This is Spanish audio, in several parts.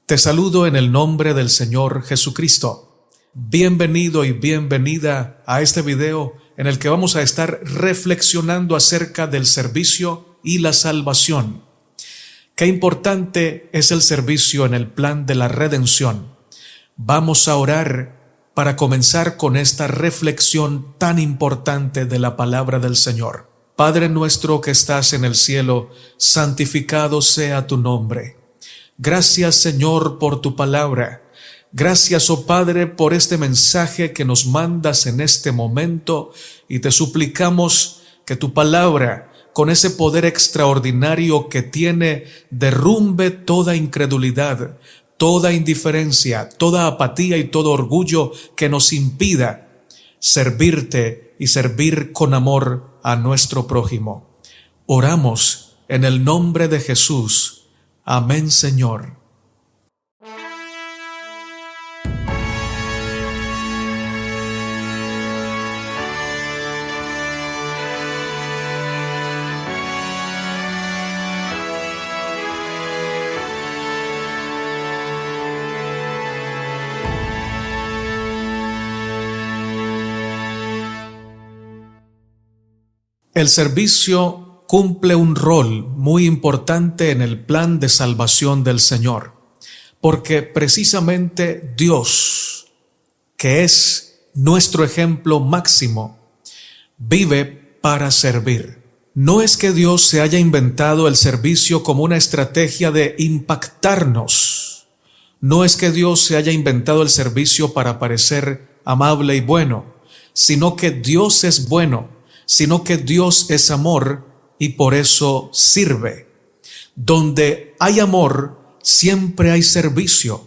Te saludo en el nombre del Señor Jesucristo. Bienvenido y bienvenida a este video en el que vamos a estar reflexionando acerca del servicio y la salvación. Qué importante es el servicio en el plan de la redención. Vamos a orar para comenzar con esta reflexión tan importante de la palabra del Señor. Padre nuestro que estás en el cielo, santificado sea tu nombre. Gracias, Señor, por tu palabra. Gracias, oh Padre, por este mensaje que nos mandas en este momento, y te suplicamos que tu palabra, con ese poder extraordinario que tiene, derrumbe toda incredulidad, toda indiferencia, toda apatía y todo orgullo que nos impida servirte y servir con amor a nuestro prójimo. Oramos en el nombre de Jesús. Amén, Señor. El servicio cumple un rol muy importante en el plan de salvación del Señor, porque precisamente Dios, que es nuestro ejemplo máximo, vive para servir. No es que Dios se haya inventado el servicio como una estrategia de impactarnos. No es que Dios se haya inventado el servicio para parecer amable y bueno, sino que Dios es bueno, sino que Dios es amor y por eso sirve. Donde hay amor, siempre hay servicio,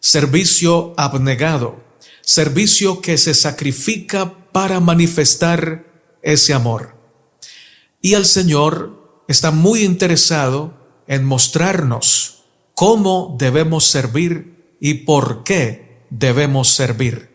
servicio abnegado, servicio que se sacrifica para manifestar ese amor. Y el Señor está muy interesado en mostrarnos cómo debemos servir y por qué debemos servir.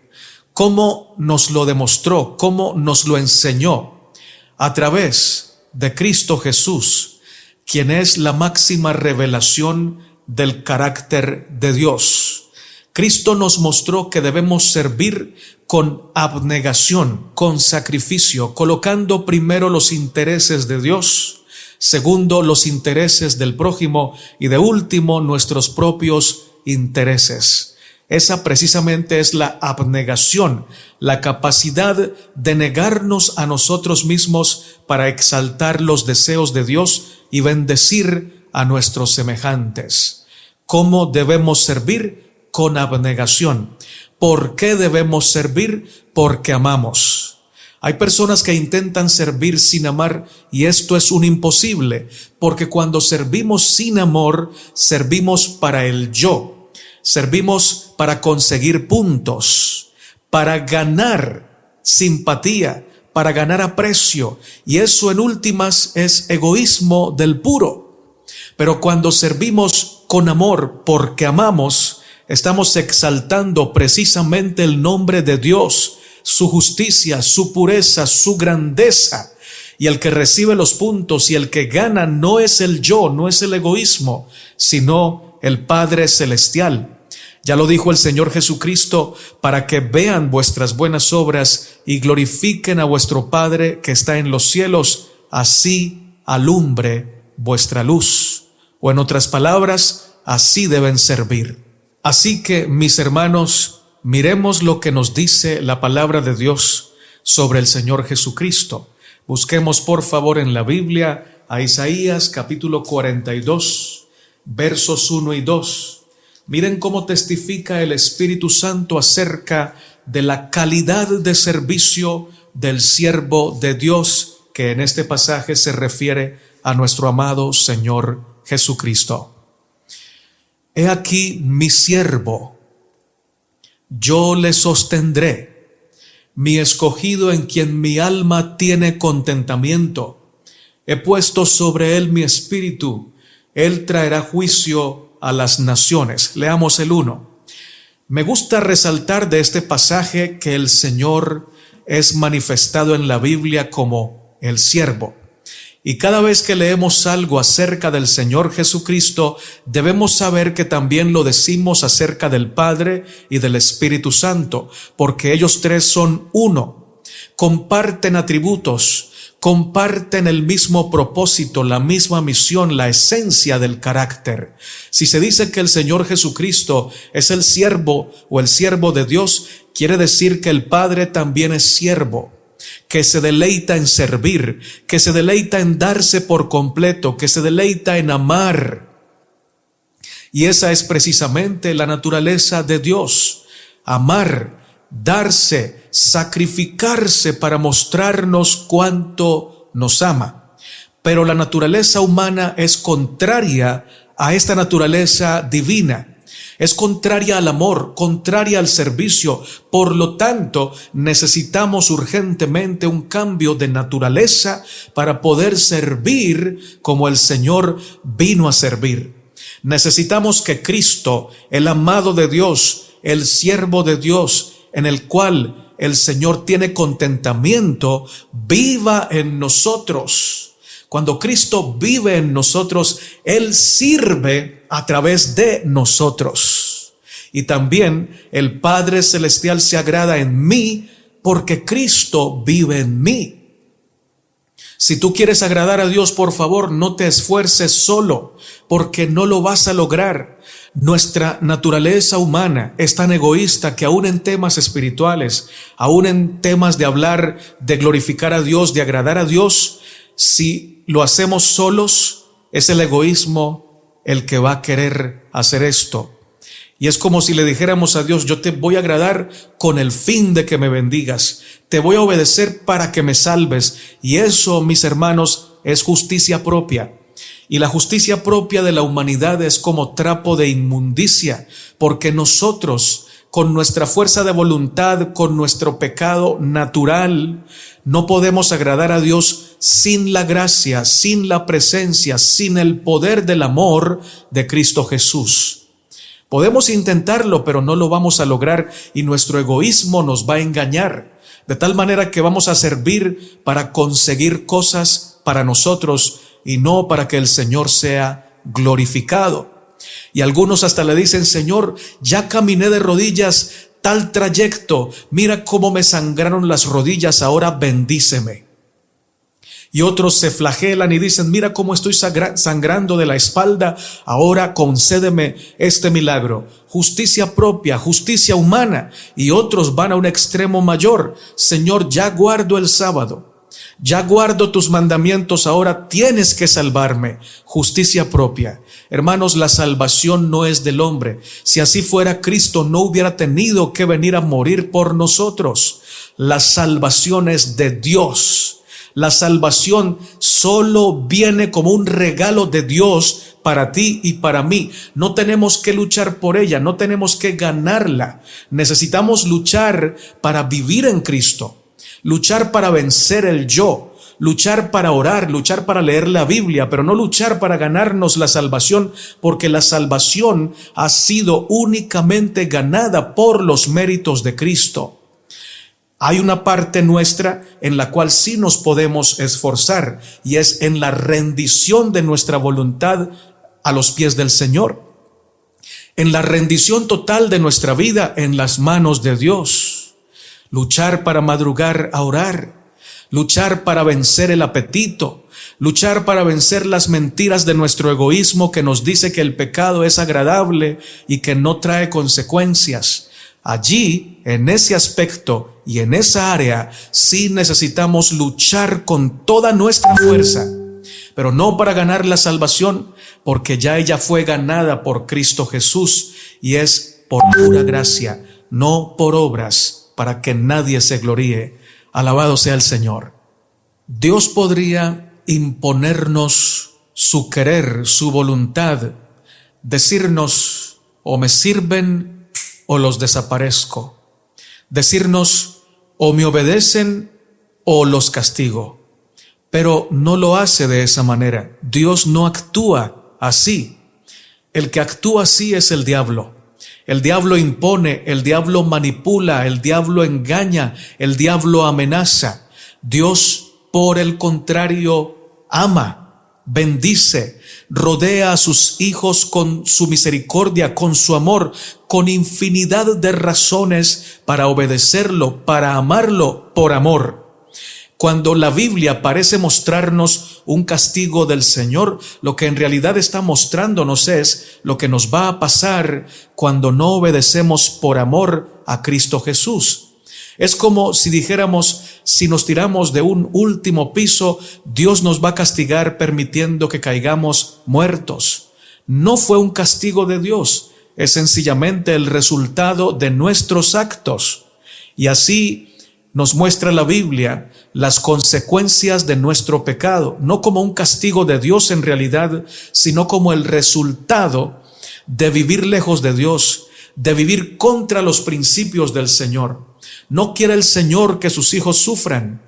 Cómo nos lo demostró, cómo nos lo enseñó a través de Cristo Jesús, quien es la máxima revelación del carácter de Dios. Cristo nos mostró que debemos servir con abnegación, con sacrificio, colocando primero los intereses de Dios, segundo los intereses del prójimo y de último nuestros propios intereses. Esa precisamente es la abnegación, la capacidad de negarnos a nosotros mismos para exaltar los deseos de Dios y bendecir a nuestros semejantes. ¿Cómo debemos servir? Con abnegación. ¿Por qué debemos servir? Porque amamos. Hay personas que intentan servir sin amar y esto es un imposible, porque cuando servimos sin amor, servimos para el yo. Servimos para conseguir puntos, para ganar simpatía, para ganar aprecio, y eso en últimas es egoísmo del puro. Pero cuando servimos con amor porque amamos, estamos exaltando precisamente el nombre de Dios, su justicia, su pureza, su grandeza. Y el que recibe los puntos y el que gana no es el yo, no es el egoísmo, sino el Padre Celestial. Ya lo dijo el Señor Jesucristo, para que vean vuestras buenas obras y glorifiquen a vuestro Padre que está en los cielos, así alumbre vuestra luz. O en otras palabras, así deben servir. Así que, mis hermanos, miremos lo que nos dice la palabra de Dios sobre el Señor Jesucristo. Busquemos por favor en la Biblia a Isaías capítulo 42, versos 1 y 2. Miren cómo testifica el Espíritu Santo acerca de la calidad de servicio del siervo de Dios, que en este pasaje se refiere a nuestro amado Señor Jesucristo. He aquí mi siervo, yo le sostendré, mi escogido en quien mi alma tiene contentamiento. He puesto sobre él mi espíritu, él traerá juicio a las naciones. Leamos el 1. Me gusta resaltar de este pasaje que el Señor es manifestado en la Biblia como el siervo. Y cada vez que leemos algo acerca del Señor Jesucristo, debemos saber que también lo decimos acerca del Padre y del Espíritu Santo, porque ellos tres son uno, comparten atributos, comparten el mismo propósito, la misma misión, la esencia del carácter. Si se dice que el Señor Jesucristo es el siervo o el siervo de Dios, quiere decir que el Padre también es siervo, que se deleita en servir, que se deleita en darse por completo, que se deleita en amar. Y esa es precisamente la naturaleza de Dios: amar, darse, sacrificarse para mostrarnos cuánto nos ama. Pero la naturaleza humana es contraria a esta naturaleza divina. Es contraria al amor, contraria al servicio. Por lo tanto, necesitamos urgentemente un cambio de naturaleza para poder servir como el Señor vino a servir. Necesitamos que Cristo, el amado de Dios, el siervo de Dios, en el cual el Señor tiene contentamiento, viva en nosotros. Cuando Cristo vive en nosotros, Él sirve a través de nosotros. Y también el Padre Celestial se agrada en mí porque Cristo vive en mí. Si tú quieres agradar a Dios, por favor, no te esfuerces solo, porque no lo vas a lograr. Nuestra naturaleza humana es tan egoísta que aún en temas espirituales, aún en temas de hablar, de glorificar a Dios, de agradar a Dios, si lo hacemos solos, es el egoísmo el que va a querer hacer esto. Y es como si le dijéramos a Dios: yo te voy a agradar con el fin de que me bendigas, te voy a obedecer para que me salves. Y eso, mis hermanos, es justicia propia. Y la justicia propia de la humanidad es como trapo de inmundicia, porque nosotros, con nuestra fuerza de voluntad, con nuestro pecado natural, no podemos agradar a Dios sin la gracia, sin la presencia, sin el poder del amor de Cristo Jesús. Podemos intentarlo, pero no lo vamos a lograr, y nuestro egoísmo nos va a engañar, de tal manera que vamos a servir para conseguir cosas para nosotros y no para que el Señor sea glorificado. Y algunos hasta le dicen: Señor, ya caminé de rodillas tal trayecto, mira cómo me sangraron las rodillas, ahora bendíceme. Y otros se flagelan y dicen: mira cómo estoy sangrando de la espalda, ahora concédeme este milagro. Justicia propia, justicia humana. Y otros van a un extremo mayor: Señor, ya guardo el sábado, ya guardo tus mandamientos, ahora tienes que salvarme. Justicia propia. Hermanos, la salvación no es del hombre. Si así fuera, Cristo no hubiera tenido que venir a morir por nosotros. La salvación es de Dios. La salvación solo viene como un regalo de Dios para ti y para mí. No tenemos que luchar por ella, no tenemos que ganarla. Necesitamos luchar para vivir en Cristo, luchar para vencer el yo, luchar para orar, luchar para leer la Biblia, pero no luchar para ganarnos la salvación, porque la salvación ha sido únicamente ganada por los méritos de Cristo. Hay una parte nuestra en la cual sí nos podemos esforzar, y es en la rendición de nuestra voluntad a los pies del Señor, en la rendición total de nuestra vida en las manos de Dios. Luchar para madrugar a orar, luchar para vencer el apetito, luchar para vencer las mentiras de nuestro egoísmo que nos dice que el pecado es agradable y que no trae consecuencias. Allí, en ese aspecto y en esa área, sí necesitamos luchar con toda nuestra fuerza, pero no para ganar la salvación, porque ya ella fue ganada por Cristo Jesús, y es por pura gracia, no por obras, para que nadie se gloríe. Alabado sea el Señor. Dios podría imponernos su querer, su voluntad, decirnos: o me sirven o los desaparezco, decirnos: o me obedecen o los castigo. Pero no lo hace de esa manera. Dios no actúa así. El que actúa así es el diablo. El diablo impone, el diablo manipula, el diablo engaña, el diablo amenaza. Dios, por el contrario, ama, bendice, rodea a sus hijos con su misericordia, con su amor, con infinidad de razones para obedecerlo, para amarlo por amor. Cuando la Biblia parece mostrarnos un castigo del Señor, lo que en realidad está mostrándonos es lo que nos va a pasar cuando no obedecemos por amor a Cristo Jesús. Es como si dijéramos, si nos tiramos de un último piso, Dios nos va a castigar permitiendo que caigamos muertos. No fue un castigo de Dios, es sencillamente el resultado de nuestros actos. Y así nos muestra la Biblia las consecuencias de nuestro pecado, no como un castigo de Dios en realidad, sino como el resultado de vivir lejos de Dios, de vivir contra los principios del Señor. No quiere el Señor que sus hijos sufran,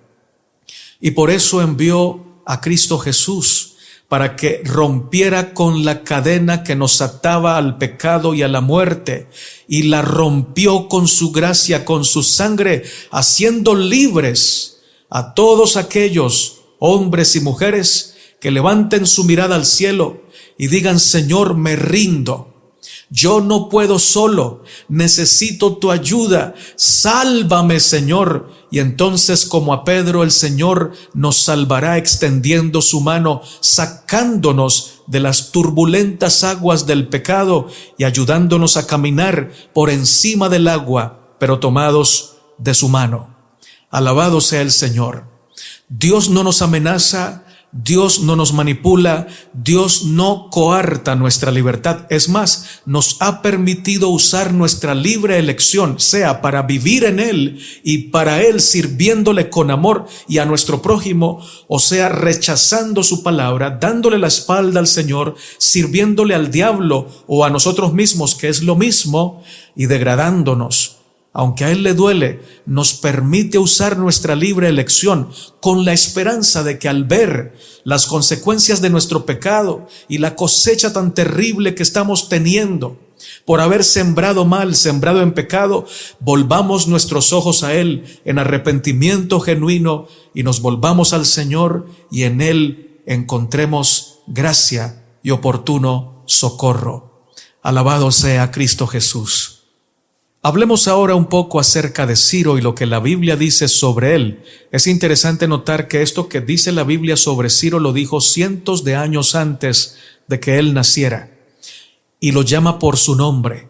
y por eso envió a Cristo Jesús para que rompiera con la cadena que nos ataba al pecado y a la muerte, y la rompió con su gracia, con su sangre, haciendo libres a todos aquellos hombres y mujeres que levanten su mirada al cielo y digan: Señor, me rindo. Yo no puedo solo, necesito tu ayuda, sálvame, Señor. Y entonces, como a Pedro, el Señor nos salvará extendiendo su mano, sacándonos de las turbulentas aguas del pecado y ayudándonos a caminar por encima del agua, pero tomados de su mano. Alabado sea el Señor. Dios no nos amenaza, Dios no nos manipula, Dios no coarta nuestra libertad. Es más, nos ha permitido usar nuestra libre elección, sea para vivir en Él y para Él sirviéndole con amor y a nuestro prójimo, o sea, rechazando su palabra, dándole la espalda al Señor, sirviéndole al diablo o a nosotros mismos, que es lo mismo, y degradándonos. Aunque a Él le duele, nos permite usar nuestra libre elección con la esperanza de que al ver las consecuencias de nuestro pecado y la cosecha tan terrible que estamos teniendo por haber sembrado mal, sembrado en pecado, volvamos nuestros ojos a Él en arrepentimiento genuino y nos volvamos al Señor y en Él encontremos gracia y oportuno socorro. Alabado sea Cristo Jesús. Hablemos ahora un poco acerca de Ciro y lo que la Biblia dice sobre él. Es interesante notar que esto que dice la Biblia sobre Ciro lo dijo cientos de años antes de que él naciera, y lo llama por su nombre.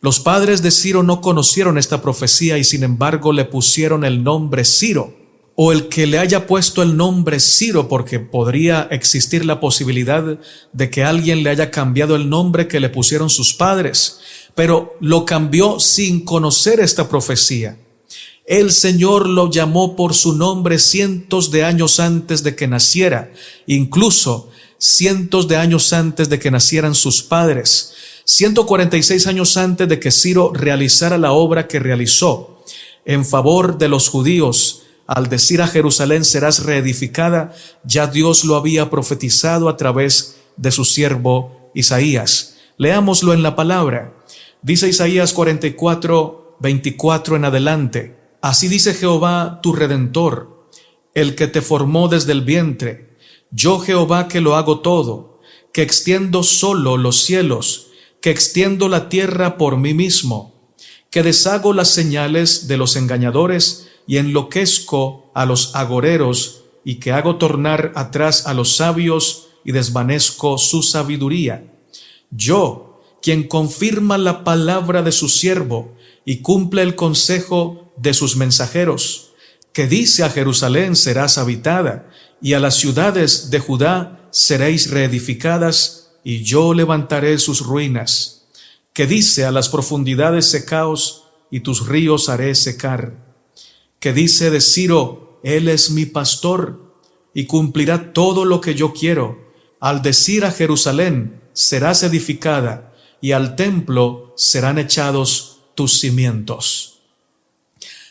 Los padres de Ciro no conocieron esta profecía y sin embargo le pusieron el nombre Ciro, o el que le haya puesto el nombre Ciro, porque podría existir la posibilidad de que alguien le haya cambiado el nombre que le pusieron sus padres, pero lo cambió sin conocer esta profecía. El Señor lo llamó por su nombre cientos de años antes de que naciera, incluso cientos de años antes de que nacieran sus padres, 146 años antes de que Ciro realizara la obra que realizó en favor de los judíos. Al decir a Jerusalén serás reedificada, ya Dios lo había profetizado a través de su siervo Isaías. Leámoslo en la palabra. Dice Isaías 44, 24 en adelante: Así dice Jehová tu Redentor, el que te formó desde el vientre. Yo Jehová que lo hago todo, que extiendo solo los cielos, que extiendo la tierra por mí mismo, que deshago las señales de los engañadores y enloquezco a los agoreros, y que hago tornar atrás a los sabios y desvanezco su sabiduría. Yo, quien confirma la palabra de su siervo y cumple el consejo de sus mensajeros, que dice a Jerusalén serás habitada, y a las ciudades de Judá seréis reedificadas, y yo levantaré sus ruinas, que dice a las profundidades secaos, y tus ríos haré secar, que dice de Ciro, él es mi pastor, y cumplirá todo lo que yo quiero, al decir a Jerusalén serás edificada, y al templo serán echados tus cimientos.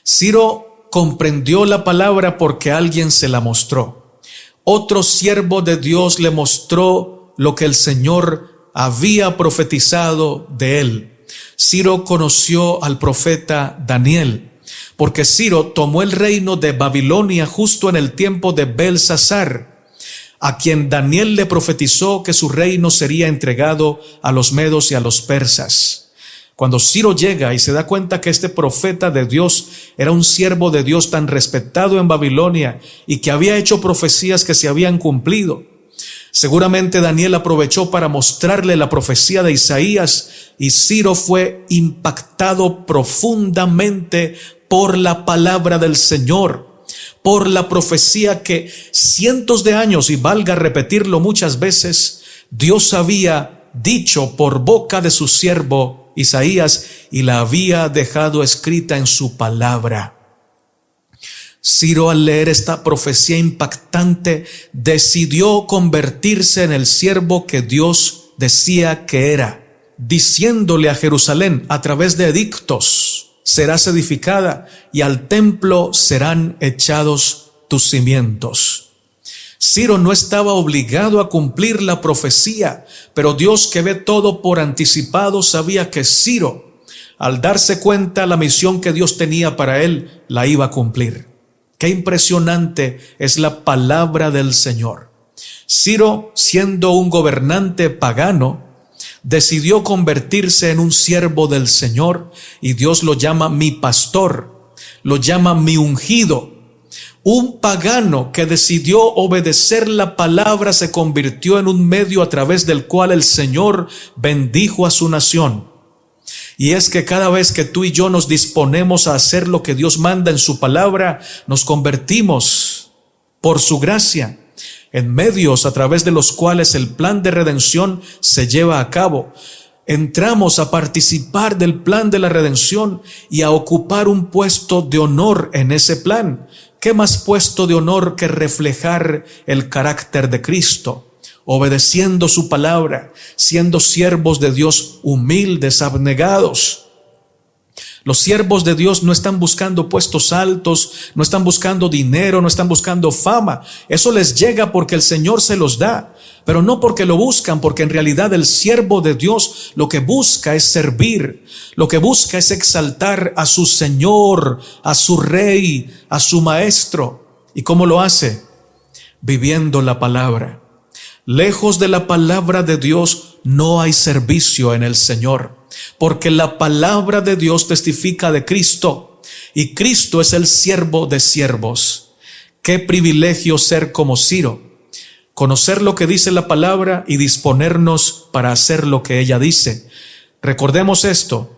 Ciro comprendió la palabra porque alguien se la mostró. Otro siervo de Dios le mostró lo que el Señor había profetizado de él. Ciro conoció al profeta Daniel, porque Ciro tomó el reino de Babilonia justo en el tiempo de Belsasar. a quien Daniel le profetizó que su reino sería entregado a los medos y a los persas. Cuando Ciro llega y se da cuenta que este profeta de Dios era un siervo de Dios tan respetado en Babilonia y que había hecho profecías que se habían cumplido, seguramente Daniel aprovechó para mostrarle la profecía de Isaías, y Ciro fue impactado profundamente por la palabra del Señor, por la profecía que cientos de años, y valga repetirlo muchas veces, Dios había dicho por boca de su siervo Isaías y la había dejado escrita en su palabra. Ciro, al leer esta profecía impactante, decidió convertirse en el siervo que Dios decía que era, diciéndole a Jerusalén a través de edictos: serás edificada y al templo serán echados tus cimientos. Ciro no estaba obligado a cumplir la profecía, pero Dios, que ve todo por anticipado, sabía que Ciro, al darse cuenta la misión que Dios tenía para él, la iba a cumplir. Qué impresionante es la palabra del Señor. Ciro, siendo un gobernante pagano, decidió convertirse en un siervo del Señor, y Dios lo llama mi pastor, lo llama mi ungido. Un pagano que decidió obedecer la palabra se convirtió en un medio a través del cual el Señor bendijo a su nación. Y es que cada vez que tú y yo nos disponemos a hacer lo que Dios manda en su palabra, nos convertimos por su gracia en medios a través de los cuales el plan de redención se lleva a cabo. Entramos a participar del plan de la redención y a ocupar un puesto de honor en ese plan. ¿Qué más puesto de honor que reflejar el carácter de Cristo? Obedeciendo su palabra, siendo siervos de Dios humildes, abnegados. Los siervos de Dios no están buscando puestos altos, no están buscando dinero, no están buscando fama. Eso les llega porque el Señor se los da, pero no porque lo buscan, porque en realidad el siervo de Dios lo que busca es servir, lo que busca es exaltar a su Señor, a su Rey, a su Maestro. ¿Y cómo lo hace? Viviendo la palabra. Lejos de la palabra de Dios no hay servicio en el Señor, porque la palabra de Dios testifica de Cristo, y Cristo es el siervo de siervos. Qué privilegio ser como Ciro, conocer lo que dice la palabra y disponernos para hacer lo que ella dice. Recordemos esto: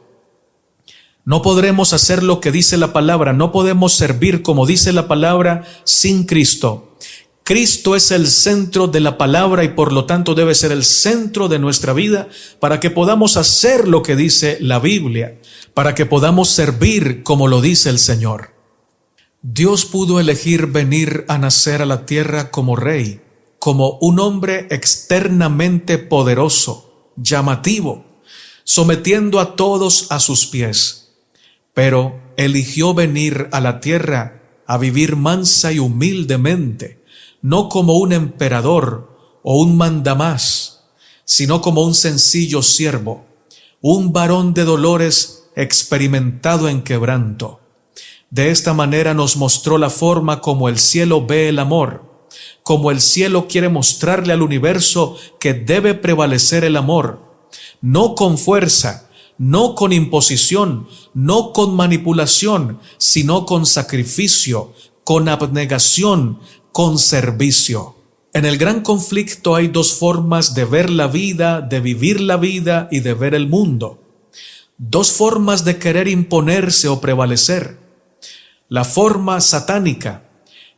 no podremos hacer lo que dice la palabra, no podemos servir como dice la palabra sin Cristo. Cristo es el centro de la palabra y por lo tanto debe ser el centro de nuestra vida para que podamos hacer lo que dice la Biblia, para que podamos servir como lo dice el Señor. Dios pudo elegir venir a nacer a la tierra como rey, como un hombre externamente poderoso, llamativo, sometiendo a todos a sus pies, pero eligió venir a la tierra a vivir mansa y humildemente, no como un emperador o un mandamás, sino como un sencillo siervo, un varón de dolores experimentado en quebranto. De esta manera nos mostró la forma como el cielo ve el amor, como el cielo quiere mostrarle al universo que debe prevalecer el amor, no con fuerza, no con imposición, no con manipulación, sino con sacrificio, con abnegación, con servicio. En el gran conflicto hay dos formas de ver la vida, de vivir la vida y de ver el mundo. Dos formas de querer imponerse o prevalecer. La forma satánica,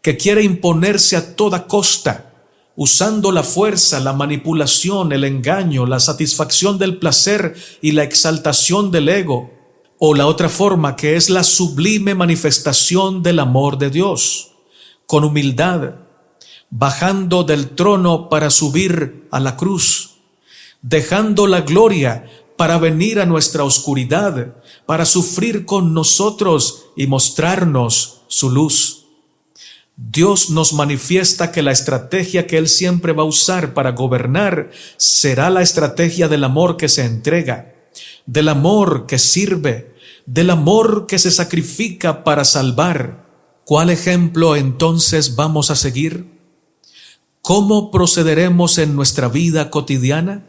que quiere imponerse a toda costa, usando la fuerza, la manipulación, el engaño, la satisfacción del placer y la exaltación del ego. O la otra forma, que es la sublime manifestación del amor de Dios, con humildad, bajando del trono para subir a la cruz, dejando la gloria para venir a nuestra oscuridad, para sufrir con nosotros y mostrarnos su luz. Dios nos manifiesta que la estrategia que Él siempre va a usar para gobernar será la estrategia del amor que se entrega, del amor que sirve, del amor que se sacrifica para salvar. ¿Cuál ejemplo entonces vamos a seguir? ¿Cómo procederemos en nuestra vida cotidiana?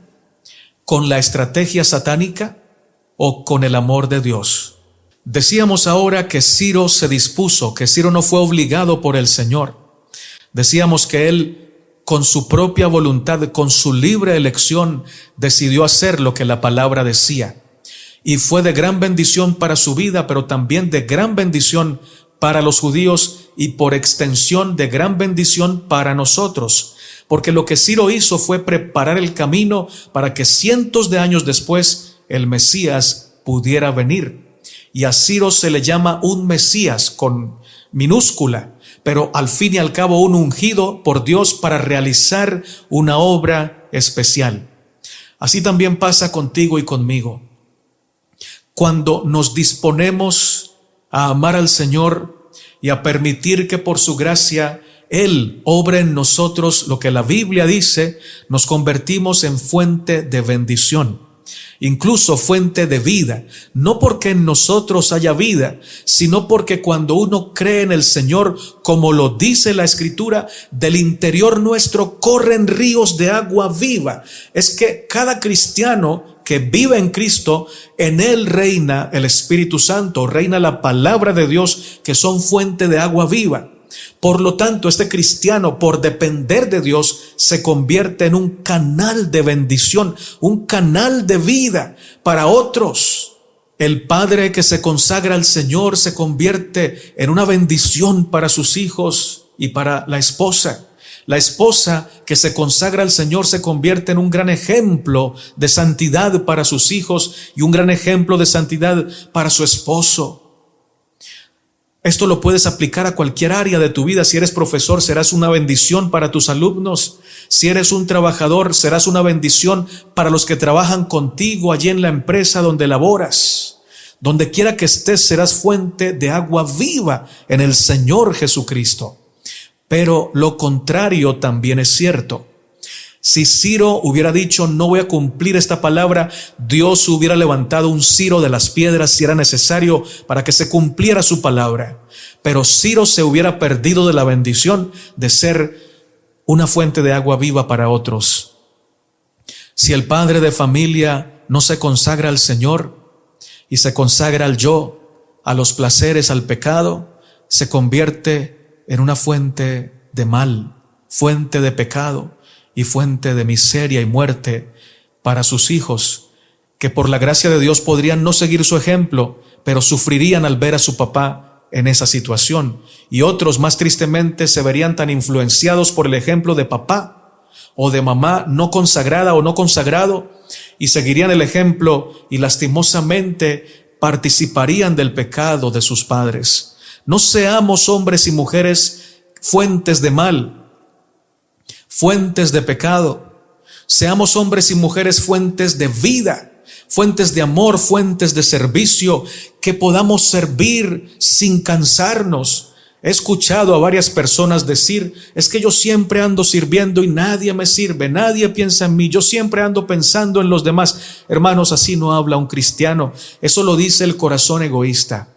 ¿Con la estrategia satánica o con el amor de Dios? Decíamos ahora que Ciro se dispuso, que Ciro no fue obligado por el Señor. Decíamos que él, con su propia voluntad, con su libre elección, decidió hacer lo que la palabra decía. Y fue de gran bendición para su vida, pero también de gran bendición para los judíos y por extensión de gran bendición para nosotros. Porque lo que Ciro hizo fue preparar el camino para que cientos de años después el Mesías pudiera venir. Y a Ciro se le llama un Mesías con minúscula, pero al fin y al cabo un ungido por Dios para realizar una obra especial. Así también pasa contigo y conmigo. Cuando nos disponemos a amar al Señor y a permitir que por su gracia Él obre en nosotros lo que la Biblia dice, nos convertimos en fuente de bendición, incluso fuente de vida, no porque en nosotros haya vida, sino porque cuando uno cree en el Señor, como lo dice la Escritura, del interior nuestro corren ríos de agua viva. Es que cada cristiano que vive en Cristo, en él reina el Espíritu Santo, reina la palabra de Dios, que son fuente de agua viva. Por lo tanto, este cristiano, por depender de Dios, se convierte en un canal de bendición, un canal de vida para otros. El padre que se consagra al Señor se convierte en una bendición para sus hijos y para la esposa. La esposa que se consagra al Señor se convierte en un gran ejemplo de santidad para sus hijos y un gran ejemplo de santidad para su esposo. Esto lo puedes aplicar a cualquier área de tu vida. Si eres profesor, serás una bendición para tus alumnos. Si eres un trabajador, serás una bendición para los que trabajan contigo allí en la empresa donde laboras. Donde quiera que estés, serás fuente de agua viva en el Señor Jesucristo. Pero lo contrario también es cierto. Si Ciro hubiera dicho, no voy a cumplir esta palabra, Dios hubiera levantado un Ciro de las piedras si era necesario para que se cumpliera su palabra. Pero Ciro se hubiera perdido de la bendición de ser una fuente de agua viva para otros. Si el padre de familia no se consagra al Señor y se consagra al yo, a los placeres, al pecado, se convierte en una fuente de mal, fuente de pecado y fuente de miseria y muerte para sus hijos, que por la gracia de Dios podrían no seguir su ejemplo, pero sufrirían al ver a su papá en esa situación. Y otros, más tristemente, se verían tan influenciados por el ejemplo de papá o de mamá no consagrada o no consagrado, y seguirían el ejemplo y lastimosamente participarían del pecado de sus padres. No seamos hombres y mujeres fuentes de mal, fuentes de pecado. Seamos hombres y mujeres fuentes de vida, fuentes de amor, fuentes de servicio, que podamos servir sin cansarnos. He escuchado a varias personas decir, es que yo siempre ando sirviendo y nadie me sirve, nadie piensa en mí, yo siempre ando pensando en los demás. Hermanos, así no habla un cristiano. Eso lo dice el corazón egoísta.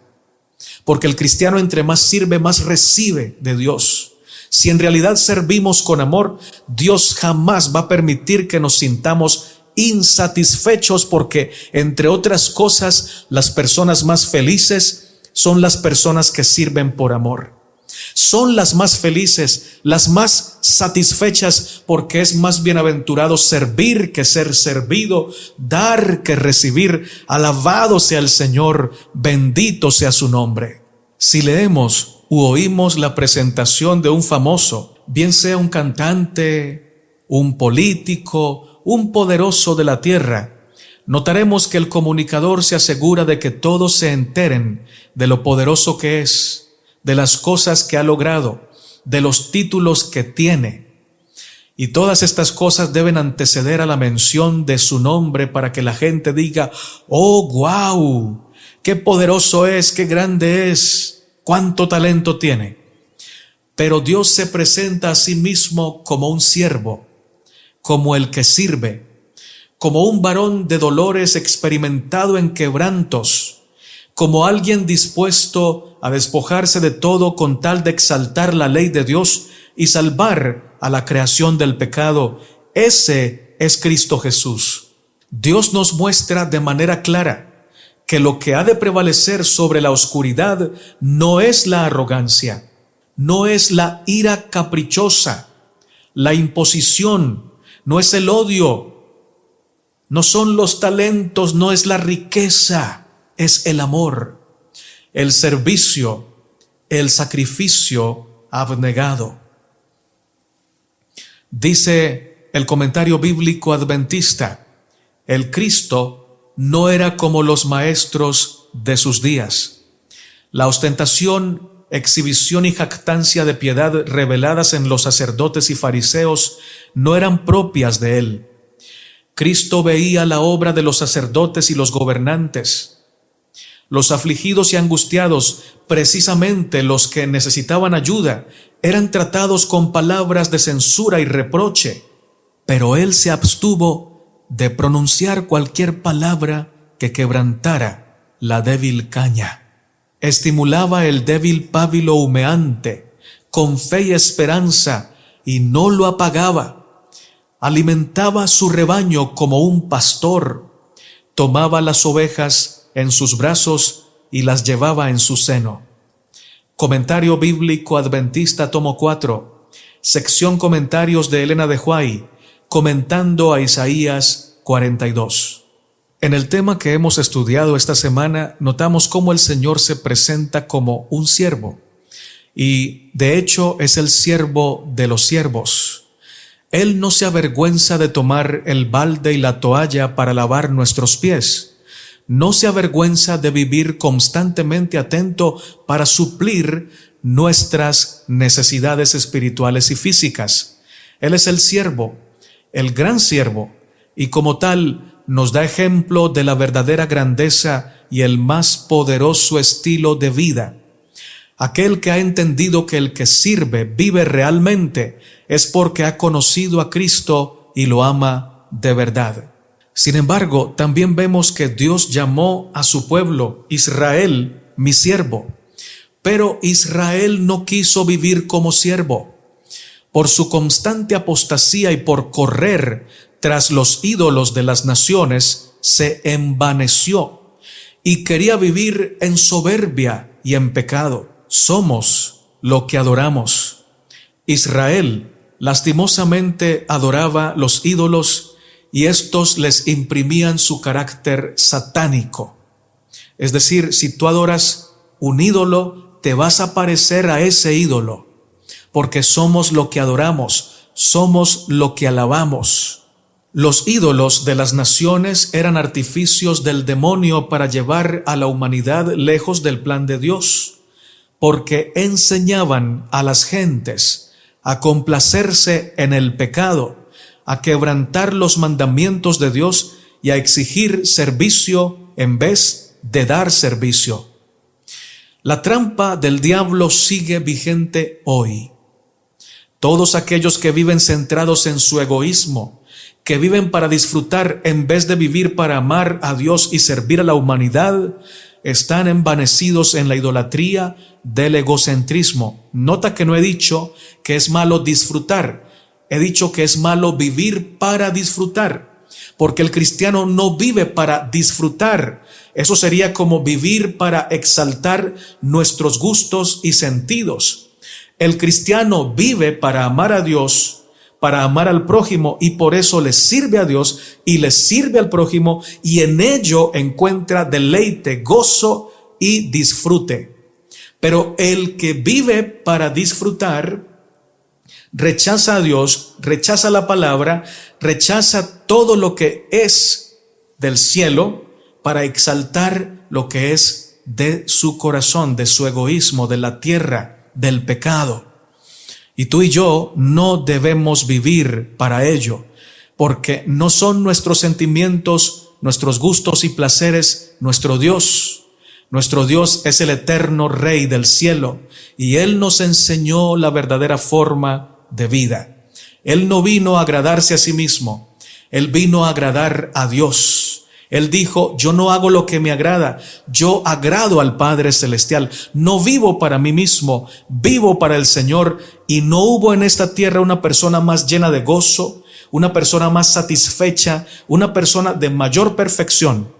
Porque el cristiano entre más sirve, más recibe de Dios. Si en realidad servimos con amor, Dios jamás va a permitir que nos sintamos insatisfechos, porque entre otras cosas, las personas más felices son las personas que sirven por amor. Son las más felices, las más satisfechas, porque es más bienaventurado servir que ser servido, dar que recibir. Alabado sea el Señor, bendito sea su nombre. Si leemos u oímos la presentación de un famoso, bien sea un cantante, un político, un poderoso de la tierra, notaremos que el comunicador se asegura de que todos se enteren de lo poderoso que es, de las cosas que ha logrado, de los títulos que tiene. Y todas estas cosas deben anteceder a la mención de su nombre para que la gente diga, oh, wow, qué poderoso es, qué grande es, cuánto talento tiene. Pero Dios se presenta a sí mismo como un siervo, como el que sirve, como un varón de dolores experimentado en quebrantos, como alguien dispuesto a despojarse de todo con tal de exaltar la ley de Dios y salvar a la creación del pecado, ese es Cristo Jesús. Dios nos muestra de manera clara que lo que ha de prevalecer sobre la oscuridad no es la arrogancia, no es la ira caprichosa, la imposición, no es el odio, no son los talentos, no es la riqueza, es el amor, el servicio, el sacrificio abnegado. Dice el comentario bíblico adventista, el Cristo no era como los maestros de sus días. La ostentación, exhibición y jactancia de piedad reveladas en los sacerdotes y fariseos no eran propias de él. Cristo veía la obra de los sacerdotes y los gobernantes. Los afligidos y angustiados, precisamente los que necesitaban ayuda, eran tratados con palabras de censura y reproche, pero él se abstuvo de pronunciar cualquier palabra que quebrantara la débil caña. Estimulaba el débil pábilo humeante con fe y esperanza y no lo apagaba. Alimentaba su rebaño como un pastor, tomaba las ovejas en sus brazos y las llevaba en su seno. Comentario bíblico adventista, tomo 4, sección comentarios de Elena de Huay, comentando a Isaías 42. En el tema que hemos estudiado esta semana, notamos cómo el Señor se presenta como un siervo, y de hecho es el siervo de los siervos. Él no se avergüenza de tomar el balde y la toalla para lavar nuestros pies. No se avergüenza de vivir constantemente atento para suplir nuestras necesidades espirituales y físicas. Él es el siervo, el gran siervo, y como tal nos da ejemplo de la verdadera grandeza y el más poderoso estilo de vida. Aquel que ha entendido que el que sirve vive realmente es porque ha conocido a Cristo y lo ama de verdad. Sin embargo, también vemos que Dios llamó a su pueblo, Israel, mi siervo. Pero Israel no quiso vivir como siervo. Por su constante apostasía y por correr tras los ídolos de las naciones, se envaneció y quería vivir en soberbia y en pecado. Somos lo que adoramos. Israel lastimosamente adoraba los ídolos y estos les imprimían su carácter satánico. Es decir, si tú adoras un ídolo, te vas a parecer a ese ídolo, porque somos lo que adoramos, somos lo que alabamos. Los ídolos de las naciones eran artificios del demonio para llevar a la humanidad lejos del plan de Dios, porque enseñaban a las gentes a complacerse en el pecado, a quebrantar los mandamientos de Dios y a exigir servicio en vez de dar servicio. La trampa del diablo sigue vigente hoy. Todos aquellos que viven centrados en su egoísmo, que viven para disfrutar en vez de vivir para amar a Dios y servir a la humanidad, están envanecidos en la idolatría del egocentrismo. Nota que no he dicho que es malo disfrutar, he dicho que es malo vivir para disfrutar, porque el cristiano no vive para disfrutar. Eso sería como vivir para exaltar nuestros gustos y sentidos. El cristiano vive para amar a Dios, para amar al prójimo, y por eso le sirve a Dios y le sirve al prójimo, y en ello encuentra deleite, gozo y disfrute. Pero el que vive para disfrutar rechaza a Dios, rechaza la palabra, rechaza todo lo que es del cielo para exaltar lo que es de su corazón, de su egoísmo, de la tierra, del pecado. Y tú y yo no debemos vivir para ello, porque no son nuestros sentimientos, nuestros gustos y placeres nuestro Dios. Nuestro Dios es el eterno Rey del cielo, y Él nos enseñó la verdadera forma de vida. Él no vino a agradarse a sí mismo, Él vino a agradar a Dios. Él dijo: yo no hago lo que me agrada, yo agrado al Padre Celestial. No vivo para mí mismo, vivo para el Señor. Y no hubo en esta tierra una persona más llena de gozo, una persona más satisfecha, una persona de mayor perfección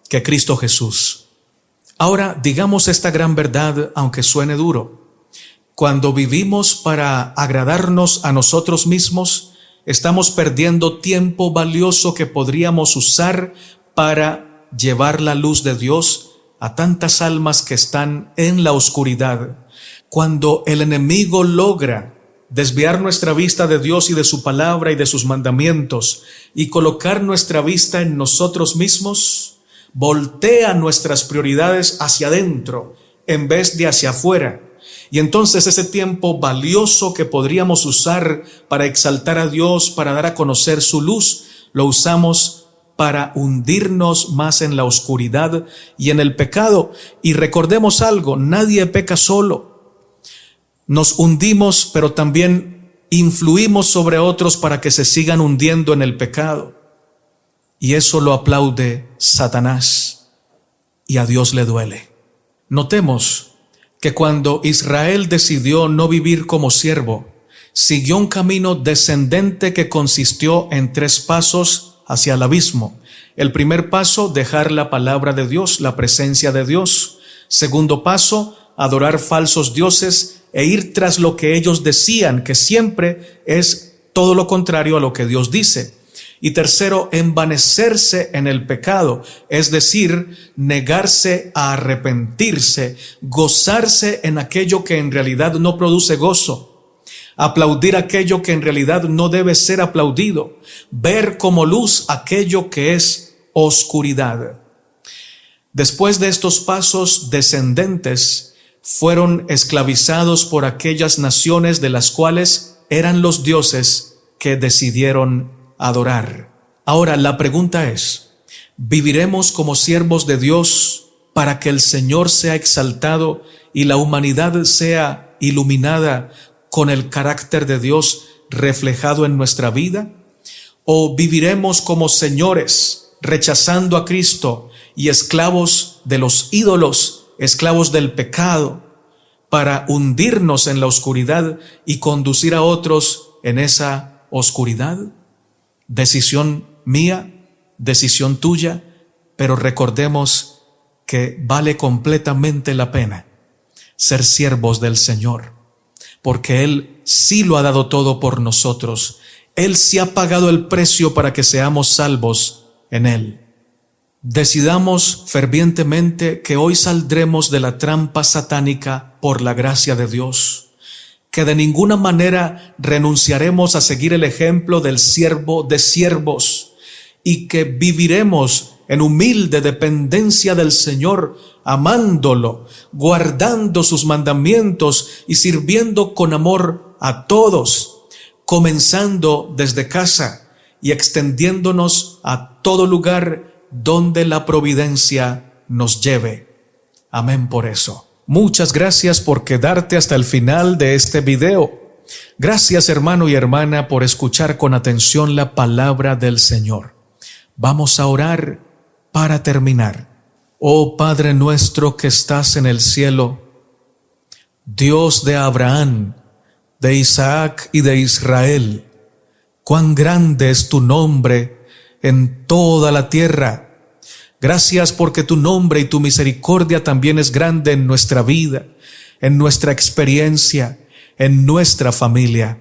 que Cristo Jesús. Ahora, digamos esta gran verdad, aunque suene duro. Cuando vivimos para agradarnos a nosotros mismos, estamos perdiendo tiempo valioso que podríamos usar para llevar la luz de Dios a tantas almas que están en la oscuridad. Cuando el enemigo logra desviar nuestra vista de Dios y de su palabra y de sus mandamientos y colocar nuestra vista en nosotros mismos, voltea nuestras prioridades hacia adentro en vez de hacia afuera. Y entonces ese tiempo valioso que podríamos usar para exaltar a Dios, para dar a conocer su luz, lo usamos para hundirnos más en la oscuridad y en el pecado. Y recordemos algo: nadie peca solo. Nos hundimos, pero también influimos sobre otros para que se sigan hundiendo en el pecado. Y eso lo aplaude Satanás, y a Dios le duele. Notemos que cuando Israel decidió no vivir como siervo, siguió un camino descendente que consistió en 3 pasos hacia el abismo. El primer paso, dejar la palabra de Dios, la presencia de Dios. Segundo paso, adorar falsos dioses e ir tras lo que ellos decían, que siempre es todo lo contrario a lo que Dios dice. Y tercero, envanecerse en el pecado, es decir, negarse a arrepentirse, gozarse en aquello que en realidad no produce gozo, aplaudir aquello que en realidad no debe ser aplaudido, ver como luz aquello que es oscuridad. Después de estos pasos descendentes, fueron esclavizados por aquellas naciones de las cuales eran los dioses que decidieron adorar. Ahora la pregunta es: ¿viviremos como siervos de Dios para que el Señor sea exaltado y la humanidad sea iluminada con el carácter de Dios reflejado en nuestra vida? ¿O viviremos como señores, rechazando a Cristo y esclavos de los ídolos, esclavos del pecado, para hundirnos en la oscuridad y conducir a otros en esa oscuridad? Decisión mía, decisión tuya, pero recordemos que vale completamente la pena ser siervos del Señor, porque Él sí lo ha dado todo por nosotros. Él sí ha pagado el precio para que seamos salvos en Él. Decidamos fervientemente que hoy saldremos de la trampa satánica por la gracia de Dios, que de ninguna manera renunciaremos a seguir el ejemplo del siervo de siervos y que viviremos en humilde dependencia del Señor, amándolo, guardando sus mandamientos y sirviendo con amor a todos, comenzando desde casa y extendiéndonos a todo lugar donde la providencia nos lleve. Amén por eso. Muchas gracias por quedarte hasta el final de este video. Gracias, hermano y hermana, por escuchar con atención la palabra del Señor. Vamos a orar para terminar. Oh Padre nuestro que estás en el cielo, Dios de Abraham, de Isaac y de Israel, cuán grande es tu nombre en toda la tierra. Gracias porque tu nombre y tu misericordia también es grande en nuestra vida, en nuestra experiencia, en nuestra familia.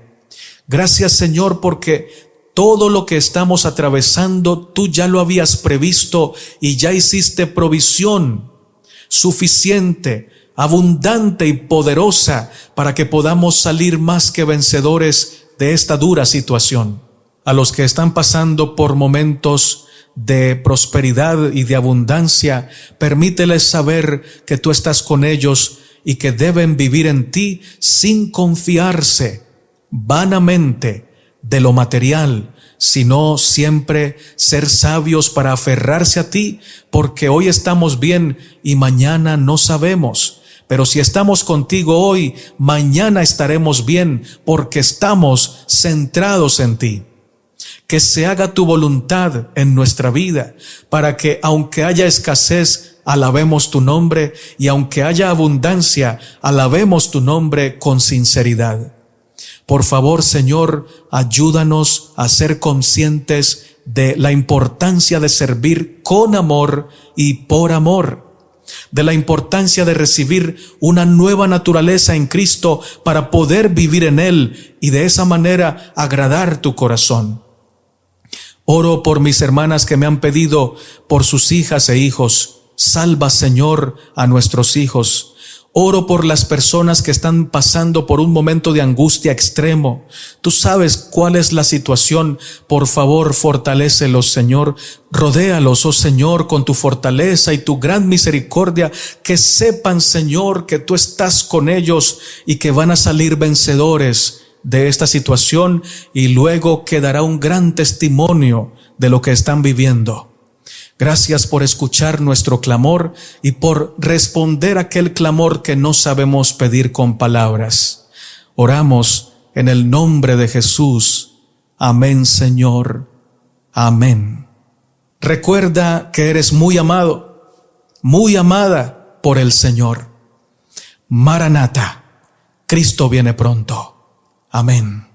Gracias, Señor, porque todo lo que estamos atravesando, tú ya lo habías previsto y ya hiciste provisión suficiente, abundante y poderosa para que podamos salir más que vencedores de esta dura situación. A los que están pasando por momentos de prosperidad y de abundancia, permíteles saber que tú estás con ellos y que deben vivir en ti sin confiarse vanamente de lo material, sino siempre ser sabios para aferrarse a ti, porque hoy estamos bien y mañana no sabemos. Pero si estamos contigo hoy, mañana estaremos bien porque estamos centrados en ti. Que se haga tu voluntad en nuestra vida, para que aunque haya escasez, alabemos tu nombre, y aunque haya abundancia, alabemos tu nombre con sinceridad. Por favor, Señor, ayúdanos a ser conscientes de la importancia de servir con amor y por amor, de la importancia de recibir una nueva naturaleza en Cristo para poder vivir en Él y de esa manera agradar tu corazón. Oro por mis hermanas que me han pedido por sus hijas e hijos. Salva, Señor, a nuestros hijos. Oro por las personas que están pasando por un momento de angustia extremo. Tú sabes cuál es la situación. Por favor, fortalécelos, Señor. Rodéalos, oh Señor, con tu fortaleza y tu gran misericordia. Que sepan, Señor, que tú estás con ellos y que van a salir vencedores de esta situación, y luego quedará un gran testimonio de lo que están viviendo. Gracias por escuchar nuestro clamor y por responder aquel clamor que no sabemos pedir con palabras. Oramos en el nombre de Jesús. Amén, Señor. Amén. Recuerda que eres muy amado, muy amada por el Señor. Maranata, Cristo viene pronto. Amén.